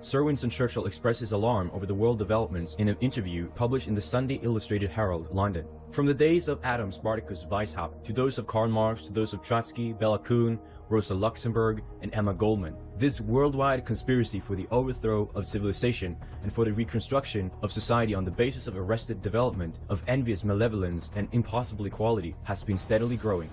Sir Winston Churchill expressed his alarm over the world developments in an interview published in the Sunday Illustrated Herald, London. From the days of Adam Spartacus Weishaupt to those of Karl Marx to those of Trotsky, Bela Kun, Rosa Luxemburg, and Emma Goldman, this worldwide conspiracy for the overthrow of civilization and for the reconstruction of society on the basis of arrested development, of envious malevolence and impossible equality has been steadily growing.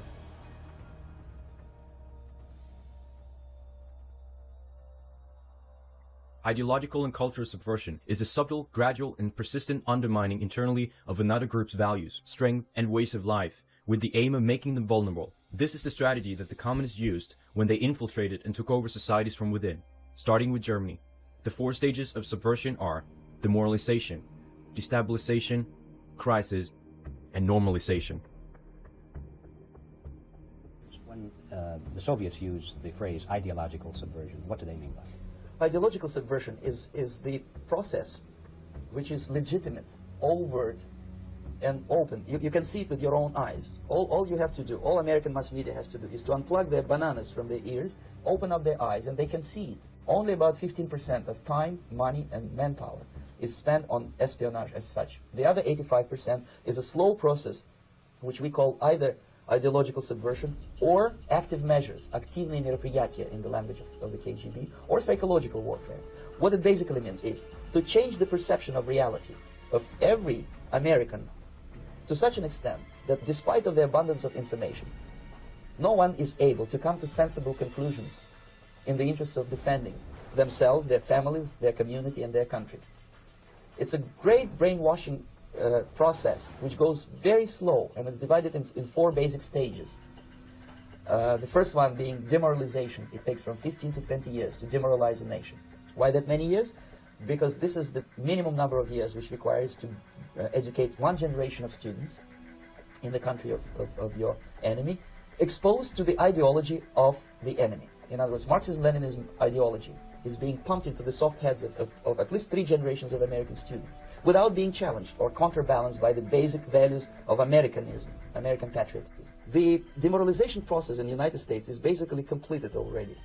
Ideological and cultural subversion is a subtle, gradual, and persistent undermining internally of another group's values, strength, and ways of life, with the aim of making them vulnerable. This is the strategy that the communists used when they infiltrated and took over societies from within, starting with Germany. The 4 stages of subversion are demoralization, destabilization, crisis, and normalization. When the Soviets used the phrase ideological subversion, what do they mean by it? Ideological subversion is the process which is legitimate, overt, and open. You can see it with your own eyes. All you have to do, all American mass media has to do, is to unplug their bananas from their ears, open up their eyes, and they can see it. Only about 15% of time, money, and manpower is spent on espionage as such. The other 85% is a slow process, which we call either ideological subversion or active measures, активные мероприятия in the language of the KGB, or psychological warfare. What it basically means is to change the perception of reality of every American to such an extent that despite of the abundance of information, no one is able to come to sensible conclusions in the interests of defending themselves, their families, their community, and their country. It's a great brainwashing process which goes very slow, and it's divided in 4 basic stages. The first one being demoralization. It takes from 15 to 20 years to demoralize a nation. Why that many years? Because this is the minimum number of years which requires to educate 1 generation of students in the country of your enemy, exposed to the ideology of the enemy. In other words, Marxism-Leninism ideology is being pumped into the soft heads of at least 3 generations of American students without being challenged or counterbalanced by the basic values of Americanism, American patriotism. The demoralization process in the United States is basically completed already.